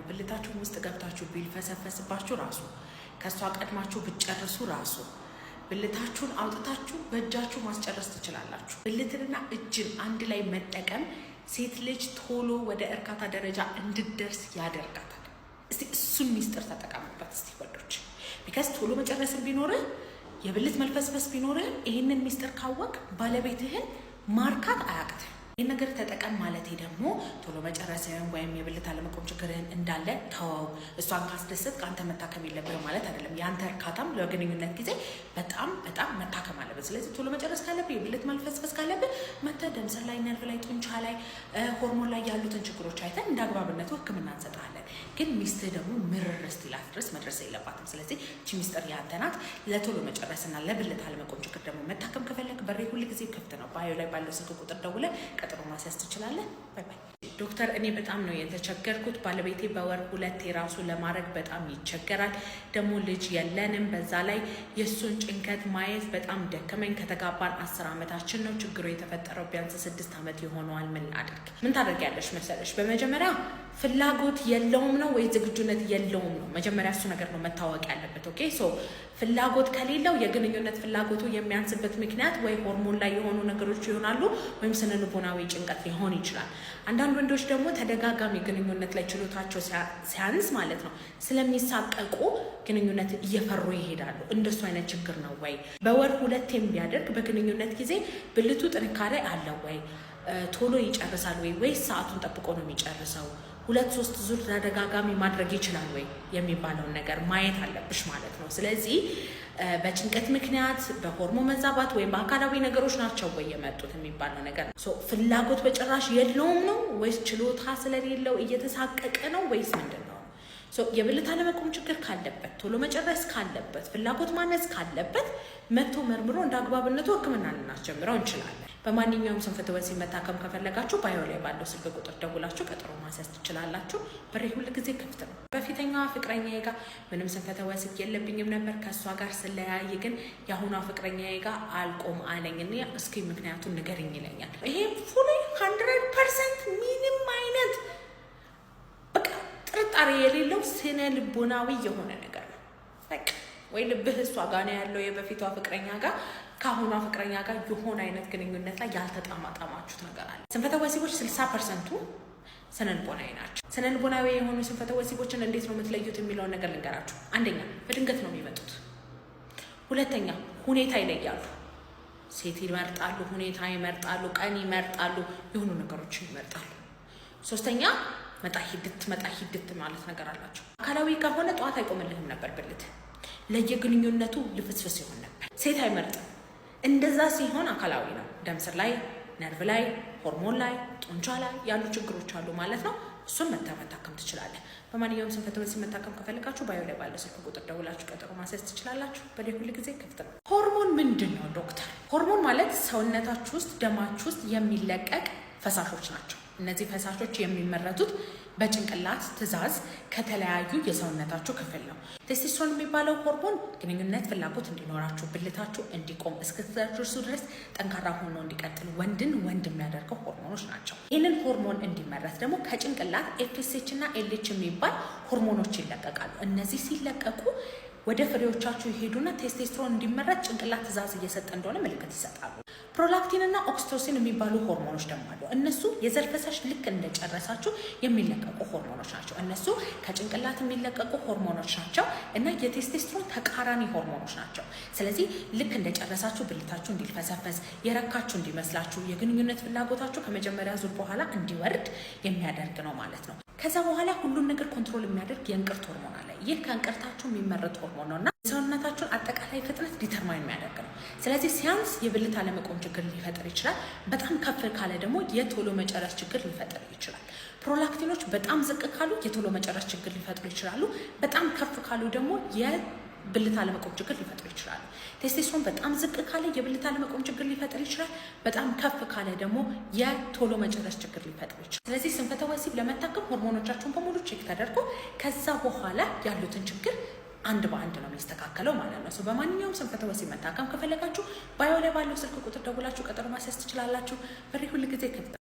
ብልታችሁ ውስጥ ገብታችሁ ቢልፈሰፈስባችሁ ራሱ ከሷ ቀድማችሁ ብትጨርሱ ራሱ ብልታችሁን አውጥታችሁ በእጃችሁ ማስጨረስ ትችላላችሁ። ብልትንና እጅን አንድ ላይ መጠቀም ሴት ልጅ ቶሎ ወደ እርካታ ደረጃ እንድትደርስ ያደርጋታል። እስቲ እሱን ሚስጥር ተጠቀሙበት እስቲ ወንዶች። ቢካዝ ቶሎ መጨረስን ቢኖርህ የብልት መልፈስፈስ ቢኖርህ ይህንን ሚስጥር ካወቅ ባለቤትህን ማርካት አያቅትህ። ይህን ነገር ተጠቀም ማለት ደግሞ ቶሎ መጨረስህን ወይም የብልት አለመቆም ችግርህን እንዳለ ተወው። እሷን ካስደሰት ከአንተ መታከም የለብህም ማለት አይደለም። የአንተ እርካታም ለግንኙነት ጊዜ በጣም መታከም አለበት። ስለዚህ ቶሎ መጨረስ ካለብህ የብልት መልፈስፈስ ካለብህ መተህ ደም ስር ላይ፣ ነርቭ ላይ፣ ጡንቻ ላይ፣ ሆርሞን ላይ ያሉትን ችግሮች አይተን እንደ አግባብነቱ ሕክምና እንሰጥሃለን። ግን ሚስትህ ደግሞ ምርር እስኪላት ድረስ መድረስ የለባትም። ስለዚህ እቺ ሚስጥር ያንተ ናት። ለቶሎ መጨረስና ለብልት አለመቆም ችግር ደግሞ መታከም ከፈለግ በሬ ሁሉ ጊዜ ክፍት ነው። ባዮ ላይ ባለው ስልክ ቁጥር ደውለህ ቀጠሮ ማስያዝ ትችላለህ። ባይ ባይ። ዶክተር እኔ በጣም ነው የተቸገርኩት። ባለቤቴ በወር 2 የራሱ ለማድረግ በጣም ይቸገራል። ደግሞ ልጅ የለንም። በዛ ላይ የእሱን ጭንቀት ማየት በጣም ደከመኝ። ከተጋባን 10 ዓመታችን ነው። ችግሩ የተፈጠረው ቢያንስ 6 ዓመት የሆነዋል። ምን አድርግ? ምን ታደርጊያለሽ መሰለሽ? በመጀመሪያ ፍላጎት የለውም ነው ወይ ዝግጁነት የለውም ነው? መጀመሪያ እሱ ነገር ነው መታወቅ ያለበት። ኦኬ ሶ ፍላጎት ከሌለው የግንኙነት ፍላጎቱ የሚያንስበት ምክንያት ወይ ሆርሞን ላይ የሆኑ ነገሮች ይሆናሉ ወይም ስነ ልቦናዊ ጭንቀት ሊሆን ይችላል። አንዳንድ ወንዶች ደግሞ ተደጋጋሚ ግንኙነት ላይ ችሎታቸው ሲያንስ ማለት ነው ስለሚሳቀቁ ግንኙነት እየፈሩ ይሄዳሉ። እንደሱ አይነት ችግር ነው ወይ? በወር 2 ቢያደርግ በግንኙነት ጊዜ ብልቱ ጥንካሬ አለው ወይ? ቶሎ ይጨርሳል ወይ? ወይስ ሰዓቱን ጠብቆ ነው የሚጨርሰው? 2-3 ዙር ተደጋጋሚ ማድረግ ይችላል ወይ የሚባለውን ነገር ማየት አለብሽ ማለት ነው። ስለዚህ በጭንቀት ምክንያት በሆርሞን መዛባት ወይም በአካላዊ ነገሮች ናቸው ወይ የመጡት የሚባለው ነገር ነው። ፍላጎት በጭራሽ የለውም ነው ወይስ ችሎታ ስለሌለው እየተሳቀቀ ነው ወይስ ምንድን ነው? የብልት አለመቆም ችግር ካለበት፣ ቶሎ መጨረስ ካለበት፣ ፍላጎት ማነስ ካለበት መቶ መርምሮ እንደ አግባብነቱ ሕክምና ልናስጀምረው እንችላለን። በማንኛውም ስንፈተ ወሲብ መታከም ከፈለጋችሁ ባዮ ላይ ባለው ስልክ ቁጥር ደውላችሁ ቀጠሮ ማስያዝ ትችላላችሁ። በሬ ሁል ጊዜ ክፍት ነው። በፊተኛዋ ፍቅረኛዬ ጋር ምንም ስንፈተ ወሲብ የለብኝም ነበር። ከእሷ ጋር ስለያይ ግን የአሁኗ ፍቅረኛዬ ጋር አልቆም አለኝ እና እስኪ ምክንያቱን ንገርኝ ይለኛል። ይሄ ፉሊ 100% ምንም አይነት ጥርጣሬ የሌለው ስነ ልቦናዊ የሆነ ነገር ነው። በቃ ወይ ልብህ እሷ ጋር ነው ያለው የበፊቷ ፍቅረኛ ጋር ከአሁኗ ፍቅረኛ ጋር የሆነ አይነት ግንኙነት ላይ ያልተጣማጣማችሁት ነገር አለ። ስንፈተ ወሲቦች 60% ስነ ልቦናዊ ናቸው። ስነ ልቦናዊ የሆኑ ስንፈተ ወሲቦችን እንዴት ነው የምትለዩት የሚለውን ነገር ልንገራችሁ። አንደኛ በድንገት ነው የሚመጡት። ሁለተኛ ሁኔታ ይለያሉ። ሴት ይመርጣሉ፣ ሁኔታ ይመርጣሉ፣ ቀን ይመርጣሉ፣ የሆኑ ነገሮችን ይመርጣሉ። ሶስተኛ መጣ ሂድት ማለት ነገር አላቸው። አካላዊ ከሆነ ጠዋት አይቆምልህም ነበር ብልት፣ ለየግንኙነቱ ልፍስፍስ ይሆን ነበር። ሴት አይመርጥም። እንደዛ ሲሆን አካላዊ ነው። ደም ስር ላይ፣ ነርቭ ላይ፣ ሆርሞን ላይ፣ ጡንቻ ላይ ያሉ ችግሮች አሉ ማለት ነው። እሱን መታከም ትችላለህ። በማንኛውም ስንፈተ ወሲብ መታከም ከፈለጋችሁ ባዮ ላይ ባለው ስልክ ቁጥር ደውላችሁ ቀጠሮ ማስያዝ ትችላላችሁ። በሌላ ሁሉ ጊዜ ክፍት ነው። ሆርሞን ምንድን ነው ዶክተር? ሆርሞን ማለት ሰውነታችሁ ውስጥ ደማችሁ ውስጥ የሚለቀቅ ፈሳሾች ናቸው። እነዚህ ፈሳሾች የሚመረቱት በጭንቅላት ትዕዛዝ ከተለያዩ የሰውነታችሁ ክፍል ነው። ቴስቶስትሮን የሚባለው ሆርሞን ግንኙነት ፍላጎት እንዲኖራችሁ፣ ብልታችሁ እንዲቆም እስክትደርሱ ድረስ ጠንካራ ሆኖ እንዲቀጥል ወንድን ወንድ የሚያደርገው ሆርሞኖች ናቸው። ይህንን ሆርሞን እንዲመረት ደግሞ ከጭንቅላት ኤፍኤስኤች እና ኤልኤች የሚባል ሆርሞኖች ይለቀቃሉ። እነዚህ ሲለቀቁ ወደ ፍሬዎቻችሁ ይሄዱና ቴስቶስትሮን እንዲመረት ጭንቅላት ትዕዛዝ እየሰጠ እንደሆነ ምልክት ይሰጣሉ። ፕሮላክቲን እና ኦክሲቶሲን የሚባሉ ሆርሞኖች ደግሞ አሉ። እነሱ የዘር ፈሳሽ ልክ እንደጨረሳችሁ የሚለቀቁ ሆርሞኖች ናቸው። እነሱ ከጭንቅላት የሚለቀቁ ሆርሞኖች ናቸው እና የቴስቶስትሮን ተቃራኒ ሆርሞኖች ናቸው። ስለዚህ ልክ እንደጨረሳችሁ ብልታችሁ እንዲልፈሰፈስ፣ የረካችሁ እንዲመስላችሁ፣ የግንኙነት ፍላጎታችሁ ከመጀመሪያ ዙር በኋላ እንዲወርድ የሚያደርግ ነው ማለት ነው። ከዛ በኋላ ሁሉን ነገር ኮንትሮል የሚያደርግ የእንቅርት ሆርሞን አለ። ይህ ከእንቅርታችሁ የሚመረጥ ሆርሞን ነው እና የሰውነታችሁን አጠቃላይ ፍጥነት ዲተርማይን የሚያደርግ ነው። ስለዚህ ሲያንስ የብልት አለመቆም ችግር ሊፈጥር ይችላል። በጣም ከፍ ካለ ደግሞ የቶሎ መጨረስ ችግር ሊፈጥር ይችላል። ፕሮላክቲኖች በጣም ዝቅ ካሉ የቶሎ መጨረስ ችግር ሊፈጥሩ ይችላሉ። በጣም ከፍ ካሉ ደግሞ የብልት አለመቆም ችግር ሊፈጥሩ ይችላሉ። ቴስቶስትሮን በጣም ዝቅ ካለ የብልት አለመቆም ችግር ሊፈጥር ይችላል። በጣም ከፍ ካለ ደግሞ የቶሎ መጨረስ ችግር ሊፈጥር ይችላል። ስለዚህ ስንፈተ ወሲብ ለመታከም ሆርሞኖቻችሁን በሙሉ ቼክ ተደርጎ ከዛ በኋላ ያሉትን ችግር አንድ በአንድ ነው የሚስተካከለው ማለት ነው። በማንኛውም ስንፈተ ወሲብ መታከም ከፈለጋችሁ ባዮ ላይ ባለው ስልክ ቁጥር ደውላችሁ ቀጠሮ ማስያዝ ትችላላችሁ። በሬ ሁሉ ጊዜ ክፍት